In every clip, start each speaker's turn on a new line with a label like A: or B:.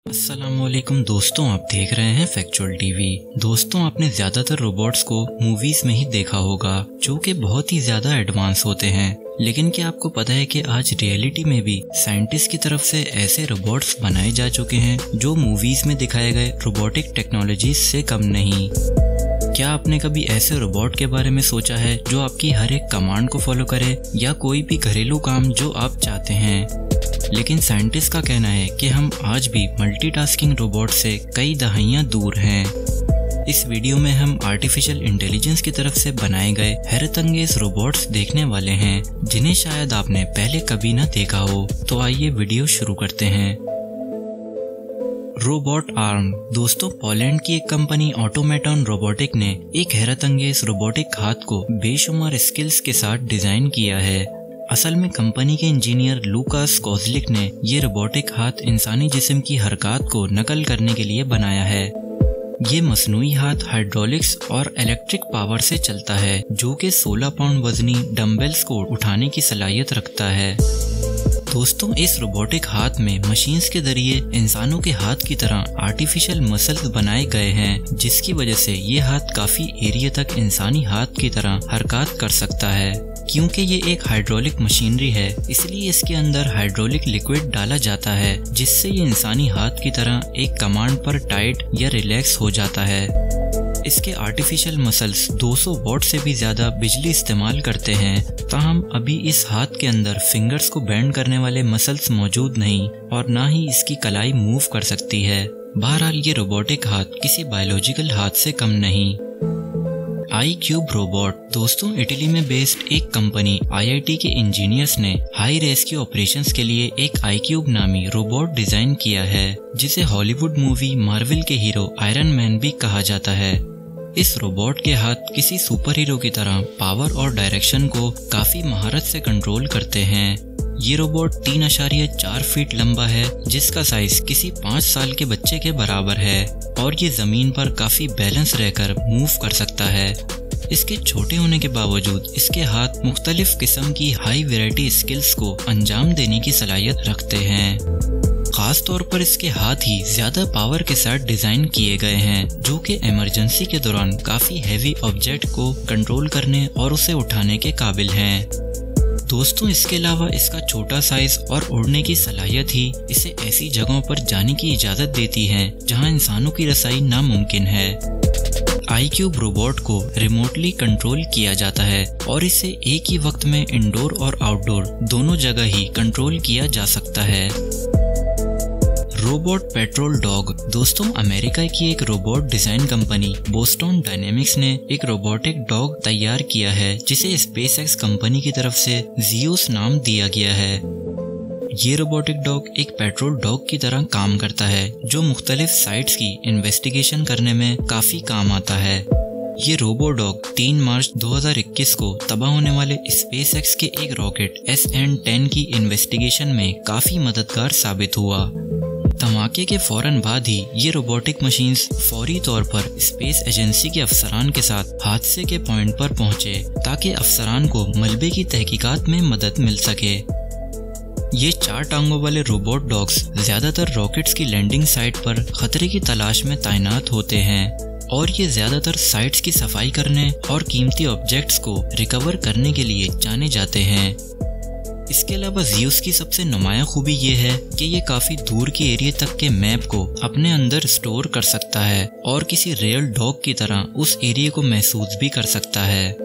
A: अस्सलामुअलैकुम दोस्तों, आप देख रहे हैं फैक्चुअल टीवी। दोस्तों, आपने ज्यादातर रोबोट्स को मूवीज में ही देखा होगा जो कि बहुत ही ज्यादा एडवांस होते हैं। लेकिन क्या आपको पता है कि आज रियलिटी में भी साइंटिस्ट की तरफ से ऐसे रोबोट्स बनाए जा चुके हैं जो मूवीज में दिखाए गए रोबोटिक टेक्नोलॉजी से कम नहीं। क्या आपने कभी ऐसे रोबोट के बारे में सोचा है जो आपकी हर एक कमांड को फॉलो करे या कोई भी घरेलू काम जो आप चाहते हैं? लेकिन साइंटिस्ट का कहना है कि हम आज भी मल्टीटास्किंग रोबोट से कई दहाइयां दूर हैं। इस वीडियो में हम आर्टिफिशियल इंटेलिजेंस की तरफ से बनाए गए हैरतअंगेज रोबोट्स देखने वाले हैं जिन्हें शायद आपने पहले कभी ना देखा हो। तो आइए वीडियो शुरू करते हैं। Robot arm. दोस्तों, पोलैंड की एक कंपनी ऑटोमेटॉन रोबोटिक ने एक हैरतअंगेज रोबोटिक हाथ को बेशुमार स्किल्स के साथ डिजाइन किया है। असल में कंपनी के इंजीनियर लूकास कोज़लिक ने ये रोबोटिक हाथ इंसानी जिस्म की हरकत को नकल करने के लिए बनाया है। ये मसनूई हाथ हाइड्रोलिक्स और इलेक्ट्रिक पावर से चलता है जो कि 16 पाउंड वजनी डंबल्स को उठाने की सलाहियत रखता है। दोस्तों, इस रोबोटिक हाथ में मशीन्स के जरिए इंसानों के हाथ की तरह आर्टिफिशियल मसल्स बनाए गए हैं, जिसकी वजह से ये हाथ काफी एरिया तक इंसानी हाथ की तरह हरकत कर सकता है। क्योंकि ये एक हाइड्रोलिक मशीनरी है, इसलिए इसके अंदर हाइड्रोलिक लिक्विड डाला जाता है जिससे ये इंसानी हाथ की तरह एक कमांड पर टाइट या रिलैक्स हो जाता है। इसके आर्टिफिशियल मसल्स 200 वॉट से भी ज्यादा बिजली इस्तेमाल करते हैं। ताहम अभी इस हाथ के अंदर फिंगर्स को बेंड करने वाले मसल्स मौजूद नहीं और ना ही इसकी कलाई मूव कर सकती है। बहरहाल ये रोबोटिक हाथ किसी बायोलॉजिकल हाथ से कम नहीं। iCube robot. दोस्तों, इटली में बेस्ड एक कंपनी IIT के इंजीनियर्स ने हाई रेस्क्यू ऑपरेशंस के लिए एक iCube नामी रोबोट डिजाइन किया है जिसे हॉलीवुड मूवी मार्वल के हीरो आयरन मैन भी कहा जाता है। इस रोबोट के हाथ किसी सुपर हीरो की तरह पावर और डायरेक्शन को काफी महारत से कंट्रोल करते हैं। ये रोबोट 3.4 फीट लंबा है जिसका साइज किसी 5 साल के बच्चे के बराबर है और ये जमीन पर काफी बैलेंस रहकर मूव कर सकता है। इसके छोटे होने के बावजूद इसके हाथ मुख्तलिफ किस्म की हाई वैरायटी स्किल्स को अंजाम देने की सलाहियत रखते हैं। खास तौर पर इसके हाथ ही ज्यादा पावर के साथ डिजाइन किए गए हैं जो कि इमरजेंसी के दौरान काफी हैवी ऑब्जेक्ट को कंट्रोल करने और उसे उठाने के काबिल हैं। दोस्तों, इसके अलावा इसका छोटा साइज और उड़ने की सलाहियत ही इसे ऐसी जगहों पर जाने की इजाजत देती है जहां इंसानों की रसाई नामुमकिन है। iCube रोबोट को रिमोटली कंट्रोल किया जाता है और इसे एक ही वक्त में इंडोर और आउटडोर दोनों जगह ही कंट्रोल किया जा सकता है। Robot petrol dog. दोस्तों, अमेरिका की एक robot design company Boston dynamics ने एक रोबोटिक डॉग तैयार किया है जिसे SpaceX कंपनी की तरफ से ज़ियोस नाम दिया गया है। ये रोबोटिक डॉग एक पेट्रोल डॉग की तरह काम करता है जो मुख्तलिफ साइट्स की इन्वेस्टिगेशन करने में काफी काम आता है। ये रोबो डॉग 3 मार्च 2021 को तबाह होने वाले SpaceX के एक रॉकेट SN10 की इन्वेस्टिगेशन में काफी मददगार साबित हुआ। धमाके के फौरन बाद ही ये रोबोटिक मशीन्स फौरी तौर पर स्पेस एजेंसी के अफसरान के साथ हादसे के पॉइंट पर पहुंचे ताकि अफसरान को मलबे की तहकीकात में मदद मिल सके। ये 4 टांगों वाले रोबोट डॉग्स ज्यादातर रॉकेट्स की लैंडिंग साइट पर खतरे की तलाश में तैनात होते हैं और ये ज्यादातर साइट्स की सफाई करने और कीमती ऑब्जेक्ट्स को रिकवर करने के लिए जाने जाते हैं। इसके अलावा ज़ियोस की सबसे नुमाया खूबी ये है कि ये काफी दूर के एरिया तक के मैप को अपने अंदर स्टोर कर सकता है और किसी रियल डॉग की तरह उस एरिया को महसूस भी कर सकता है।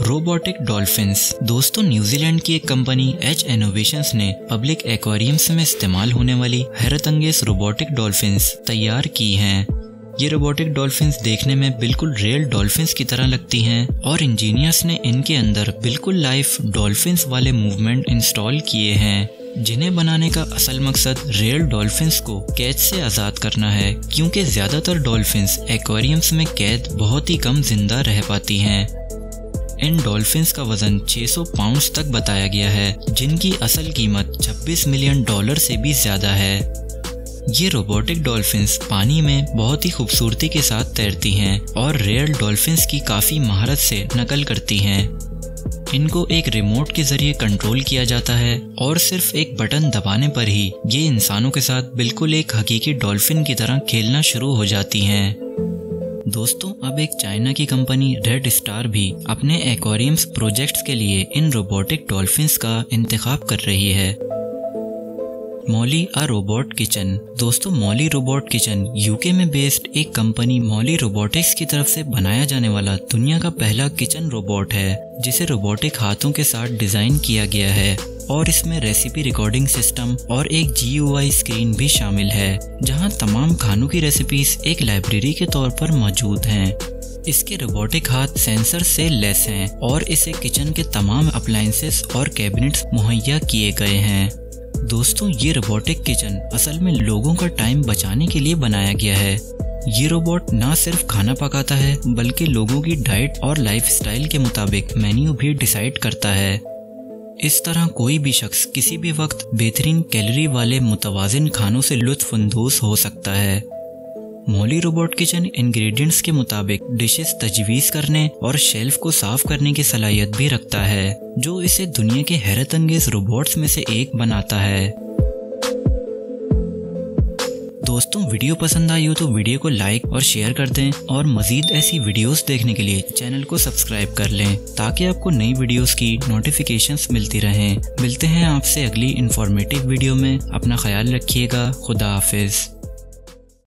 A: Robotic dolphins. दोस्तों, न्यूजीलैंड की एक कंपनी एच इनोवेशंस ने पब्लिक एक्वेरियम्स में इस्तेमाल होने वाली हैरतअंगेज रोबोटिक डॉल्फिन्स तैयार की हैं। ये रोबोटिक डॉल्फिन्स देखने में बिल्कुल रियल डॉल्फिन्स की तरह लगती हैं और इंजीनियर्स ने इनके अंदर बिल्कुल लाइव डॉल्फिन्स वाले मूवमेंट इंस्टॉल किए हैं जिन्हें बनाने का असल मकसद रियल डॉल्फिन्स को कैद से आज़ाद करना है, क्योंकि ज्यादातर डॉल्फिन्स एक्वेरियम्स में कैद बहुत ही कम जिंदा रह पाती हैं। इन डॉल्फिन्स का वजन 600 पाउंड्स तक बताया गया है जिनकी असल कीमत $26 मिलियन से भी ज्यादा है। ये रोबोटिक डॉल्फिन्स पानी में बहुत ही खूबसूरती के साथ तैरती हैं और रियल डॉल्फिन्स की काफी महारत से नकल करती हैं। इनको एक रिमोट के जरिए कंट्रोल किया जाता है और सिर्फ एक बटन दबाने पर ही ये इंसानों के साथ बिल्कुल एक हकीकी डॉल्फिन की तरह खेलना शुरू हो जाती हैं। दोस्तों, अब एक चाइना की कंपनी रेड स्टार भी अपने एक्वेरियम्स प्रोजेक्ट्स के लिए इन रोबोटिक डॉल्फिन्स का इंतखाब कर रही है। Molly a robot kitchen. दोस्तों, मॉली रोबोट किचन यूके में बेस्ड एक कंपनी मॉली रोबोटिक्स की तरफ से बनाया जाने वाला दुनिया का पहला किचन रोबोट है, जिसे रोबोटिक हाथों के साथ डिजाइन किया गया है और इसमें रेसिपी रिकॉर्डिंग सिस्टम और एक GUI स्क्रीन भी शामिल है, जहां तमाम खानों की रेसिपीज एक लाइब्रेरी के तौर पर मौजूद हैं। इसके रोबोटिक हाथ सेंसर से लैस हैं और इसे किचन के तमाम अप्लायंसेस और कैबिनेट्स मुहैया किए गए हैं। दोस्तों, ये रोबोटिक किचन असल में लोगों का टाइम बचाने के लिए बनाया गया है। ये रोबोट ना सिर्फ खाना पकाता है बल्कि लोगों की डाइट और लाइफस्टाइल के मुताबिक मेन्यू भी डिसाइड करता है। इस तरह कोई भी शख्स किसी भी वक्त बेहतरीन कैलोरी वाले मुतवाजिन खानों से लुत्फानंदोज हो सकता है। मॉली रोबोट किचन इंग्रेडिएंट्स के मुताबिक डिशेस तजवीज़ करने और शेल्फ को साफ करने की सलाहियत भी रखता है, जो इसे दुनिया के हैरत अंगेज रोबोट्स में से एक बनाता है। दोस्तों, वीडियो पसंद आई हो तो वीडियो को लाइक और शेयर कर दें और मजीद ऐसी वीडियोस देखने के लिए चैनल को सब्सक्राइब कर लें, ताकि आपको नई वीडियोस की नोटिफिकेशंस मिलती रहें। मिलते हैं आपसे अगली इंफॉर्मेटिव वीडियो में। अपना ख्याल रखिएगा। खुदा हाफिज।